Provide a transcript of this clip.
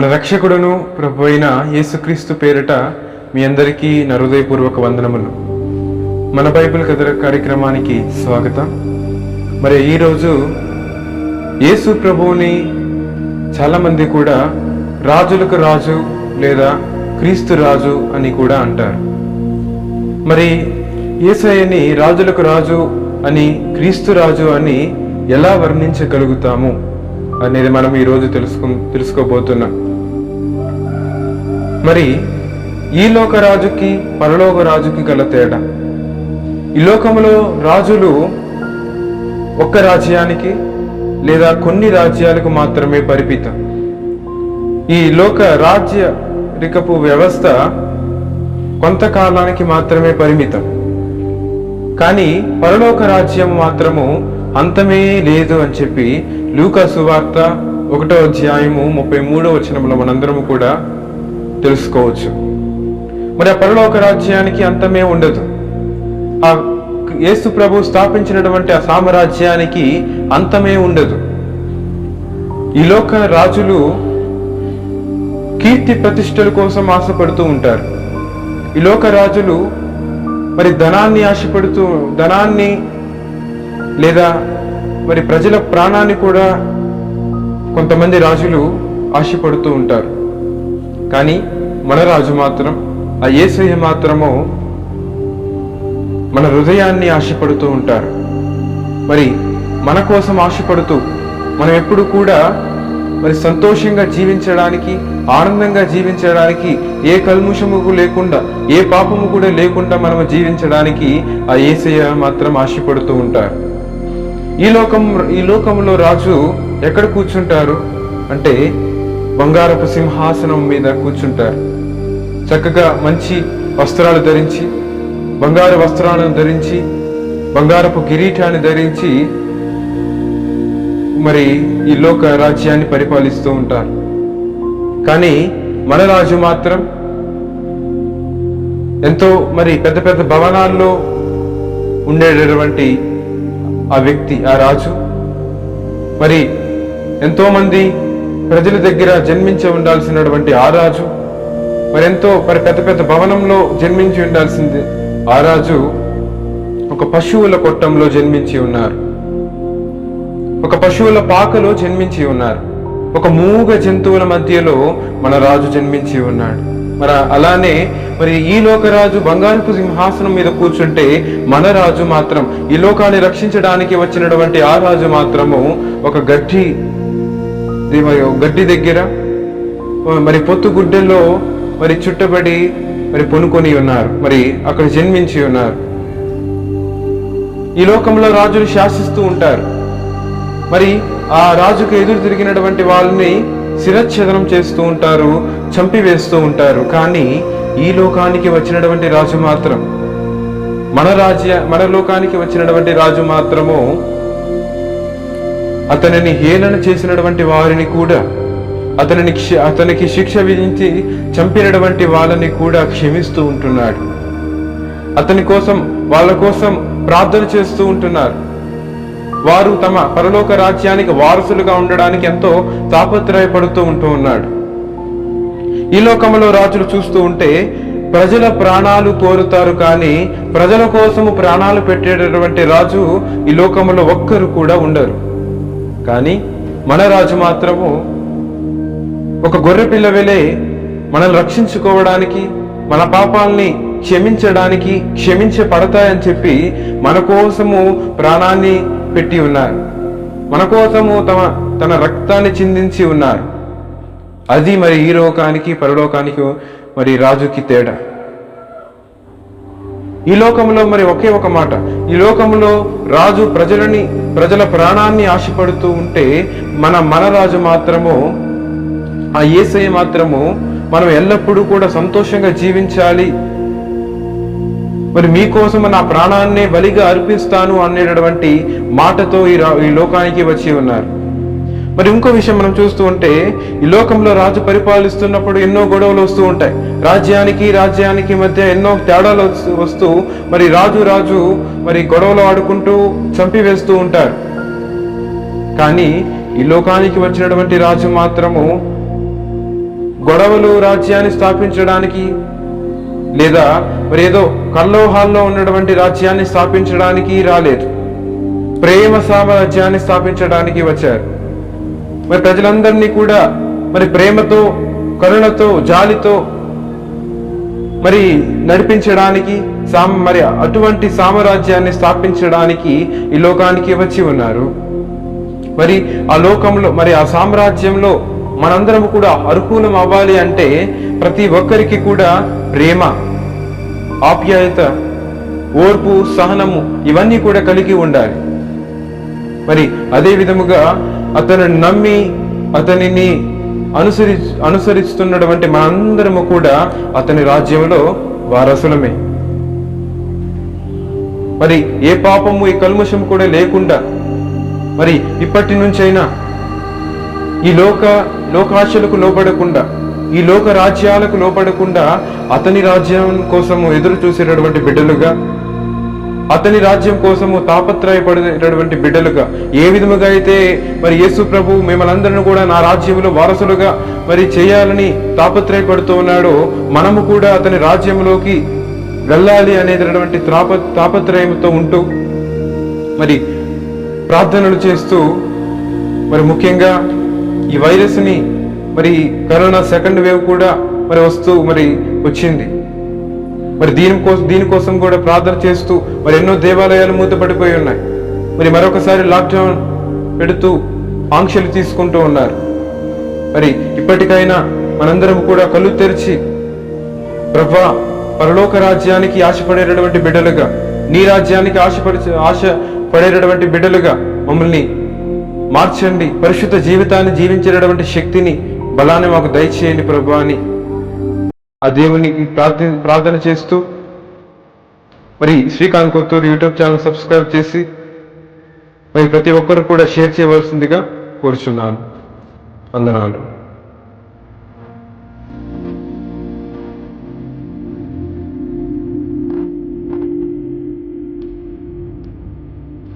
మన రక్షకుడును ప్రభు అయిన యేసుక్రీస్తు పేరిట మీ అందరికీ నా హృదయపూర్వక వందనములు. మన బైబిల్ కథ కార్యక్రమానికి స్వాగతం. మరి ఈరోజు యేసు ప్రభువుని చాలామంది కూడా రాజులకు రాజు లేదా క్రీస్తు రాజు అని కూడా అంటారు. మరి యేసయ్యని రాజులకు రాజు అని క్రీస్తు రాజు అని ఎలా వర్ణించగలుగుతాము అనేది మనం ఈరోజు తెలుసుకోబోతున్నాం. మరి ఈ లోక రాజుకి పరలోక రాజుకి గల తేడా. ఈ లోకంలో రాజులు ఒక్క రాజ్యానికి లేదా కొన్ని రాజ్యాలకు మాత్రమే పరిమితం. ఈ లోక రాజ్యరికపు వ్యవస్థ కొంతకాలానికి మాత్రమే పరిమితం. కానీ పరలోక రాజ్యం మాత్రము అంతమే లేదు అని చెప్పి లూకా సువార్త 1వ అధ్యాయము 33వ వచనంలో మనందరము కూడా తెలుసుకోవచ్చు. మరి ఆ పరలోక రాజ్యానికి అంతమే ఉండదు. ఆ యేసు ప్రభు స్థాపించినటువంటి ఆ సామ్రాజ్యానికి అంతమే ఉండదు. ఈ లోక రాజులు కీర్తి ప్రతిష్టల కోసం ఆశపడుతూ ఉంటారు. ఈ లోక రాజులు మరి ధనాన్ని లేదా మరి ప్రజల ప్రాణాన్ని కూడా కొంతమంది రాజులు ఆశపడుతూ ఉంటారు. కానీ మన రాజు మాత్రం, ఆ యేసయ్య మాత్రము మన హృదయాన్ని ఆశపడుతూ ఉంటారు. మరి మన కోసం ఆశపడుతూ మనం ఎప్పుడు కూడా మరి సంతోషంగా జీవించడానికి, ఆనందంగా జీవించడానికి, ఏ కల్ముషము లేకుండా, ఏ పాపము కూడా లేకుండా మనము జీవించడానికి ఆ యేసయ్య మాత్రం ఆశపడుతూ ఉంటారు. ఈ లోకంలో రాజు ఎక్కడ కూర్చుంటారు అంటే బంగారపు సింహాసనం మీద కూర్చుంటారు. చక్కగా మంచి వస్త్రాలు ధరించి, బంగారు వస్త్రాలను ధరించి, బంగారపు కిరీటాన్ని ధరించి మరి ఈ లోక రాజ్యాన్ని పరిపాలిస్తూ ఉంటారు. కానీ మన రాజు మాత్రం ఎంతో మరి పెద్ద పెద్ద భవనాల్లో ఉండేటటువంటి ఆ వ్యక్తి, ఆ రాజు మరి ఎంతో మంది ప్రజల దగ్గర జన్మించి ఉండాల్సినటువంటి ఆ రాజు, మరి పెద్ద పెద్ద భవనంలో జన్మించి ఉండాల్సింది ఆ రాజు ఒక పశువుల కొట్టంలో జన్మించి ఉన్నారు. ఒక పశువుల పాకలో జన్మించి ఉన్నారు. ఒక మూగ జంతువుల మధ్యలో మన రాజు జన్మించి ఉన్నాడు. మరి అలానే మరి ఈ లోకరాజు బంగారపు సింహాసనం మీద కూర్చుంటే మన రాజు మాత్రం, ఈ లోకాన్ని రక్షించడానికి వచ్చినటువంటి ఆ రాజు మాత్రము ఒక గడ్డి దగ్గర మరి పొత్తుగుడ్డల్లో మరి చుట్టబడి మరి పొనుకొని ఉన్నారు. మరి అక్కడ జన్మించి ఉన్నారు. ఈ లోకంలో రాజులు శాసిస్తూ ఉంటారు. మరి ఆ రాజుకు ఎదురు తిరిగినటువంటి వాళ్ళని శిరచ్ఛేదనం చేస్తూ ఉంటారు, చంపివేస్తూ ఉంటారు. కానీ ఈ లోకానికి వచ్చినటువంటి రాజు మాత్రం, మన లోకానికి వచ్చినటువంటి రాజు మాత్రము అతనిని హేళన చేసినటువంటి వారిని కూడా, అతనికి శిక్ష విధించి చంపినటువంటి వాళ్ళని కూడా క్షమిస్తూ ఉంటున్నాడు. వాళ్ళ కోసం ప్రార్థన చేస్తూ ఉంటున్నారు. వారు తమ పరలోక రాజ్యానికి వారసులుగా ఉండడానికి ఎంతో తాపత్రయపడుతూ ఉన్నాడు. ఈ లోకంలో రాజులు చూస్తూ ఉంటే ప్రజల ప్రాణాలు కోరుతారు, కానీ ప్రజల కోసము ప్రాణాలు పెట్టేటటువంటి రాజు ఈ లోకంలో ఒక్కరు కూడా ఉండరు. కానీ మన రాజు మాత్రము ఒక గొర్రె పిల్ల వలె మనల్ని రక్షించుకోవడానికి, మన పాపాలని క్షమించడానికి, క్షమించబడతాయని చెప్పి మన కోసము ప్రాణాన్ని పెట్టి ఉన్నారు. మన కోసము తన రక్తాన్ని చిందించి ఉన్నారు. అది మరి ఈ లోకానికి పరలోకానికి మరి రాజుకి తేడా. ఈ లోకంలో మరి ఒకే ఒక మాట, ఈ లోకంలో రాజు ప్రజల ప్రాణాన్ని ఆశపడుతూ ఉంటే మన రాజు మాత్రము, ఆ యేసయ్య మాత్రము మనం ఎల్లప్పుడూ కూడా సంతోషంగా జీవించాలి, మరి మీకోసం నా ప్రాణాన్ని బలిగా అర్పిస్తాను అనేటటువంటి మాటతో ఈ లోకానికి వచ్చి ఉన్నారు. మరి ఇంకో విషయం మనం చూస్తూ ఉంటే ఈ లోకంలో రాజు పరిపాలిస్తున్నప్పుడు ఎన్నో గొడవలు వస్తూ ఉంటాయి. రాజ్యానికి మధ్య ఎన్నో తేడాలు వస్తూ మరి రాజు మరి గొడవలు ఆడుకుంటూ చంపివేస్తూ ఉంటారు. కానీ ఈ లోకానికి వచ్చినటువంటి రాజు మాత్రము గొడవలు రాజ్యాన్ని స్థాపించడానికి లేదా మరి ఏదో కల్లోహాల్లో ఉన్నటువంటి రాజ్యాన్ని స్థాపించడానికి రాలేదు. ప్రేమ సామ్రాజ్యాన్ని స్థాపించడానికి వచ్చారు. మరి ప్రజలందరినీ కూడా మరి ప్రేమతో, కరుణతో, జాలితో మరి నడిపించడానికి, మరి అటువంటి సామ్రాజ్యాన్ని స్థాపించడానికి ఈ లోకానికి వచ్చి ఉన్నారు. మరి ఆ లోకంలో, మరి ఆ సామ్రాజ్యంలో మనందరం కూడా అర్హులం అవ్వాలి అంటే ప్రతి ఒక్కరికి కూడా ప్రేమ, ఆప్యాయత, ఓర్పు, సహనము ఇవన్నీ కూడా కలిగి ఉండాలి. మరి అదే విధముగా అతను నమ్మి అతనిని అనుసరిస్తున్నటువంటి మనందరము కూడా అతని రాజ్యంలో వారసులమే. మరి ఏ పాపము, ఏ కల్మషం కూడా లేకుండా మరి ఇప్పటి నుంచైనా ఈ లోకాశలకు లోపడకుండా, ఈ లోక రాజ్యాలకు లోపడకుండా అతని రాజ్యం కోసము ఎదురు చూసేటటువంటి బిడ్డలుగా, అతని రాజ్యం కోసము తాపత్రయపడేటటువంటి బిడ్డలుగా, ఏ విధముగా అయితే మరి యేసు ప్రభు మిమ్మల్ని కూడా నా రాజ్యంలో వారసులుగా మరి చేయాలని తాపత్రయపడుతూ ఉన్నాడో, మనము కూడా అతని రాజ్యంలోకి వెళ్ళాలి అనేటటువంటి తాపత్రయంతో ఉంటూ మరి ప్రార్థనలు చేస్తూ, మరి ముఖ్యంగా ఈ వైరస్ని, మరి కరోనా సెకండ్ వేవ్ కూడా మరి వచ్చింది. మరి దీనికోసం కూడా ప్రార్థన చేస్తూ మరి ఎన్నో దేవాలయాలు మూతపడిపోయి ఉన్నాయి. మరి మరొకసారి లాక్డౌన్ పెడుతూ ఆంక్షలు తీసుకుంటూ ఉన్నారు. మరి ఇప్పటికైనా మనందరం కూడా కళ్ళు తెరిచి, ప్రభువా, పరలోక రాజ్యానికి ఆశపడేటటువంటి బిడ్డలుగా, నీ రాజ్యానికి ఆశపడేటటువంటి బిడ్డలుగా మమ్మల్ని మార్చండి, పరిశుద్ధ జీవితాన్ని జీవించేటటువంటి శక్తిని, బలాన్ని మాకు దయచేయండి ప్రభువా అని ఆ దేవునికి ప్రార్థన చేస్తూ, మరి Srikanth Kotturu YouTube channel subscribe చేసి మరి ప్రతి ఒక్కరు కూడా షేర్ చేయవలసిందిగా కోరుచున్నాను. వందనాలు.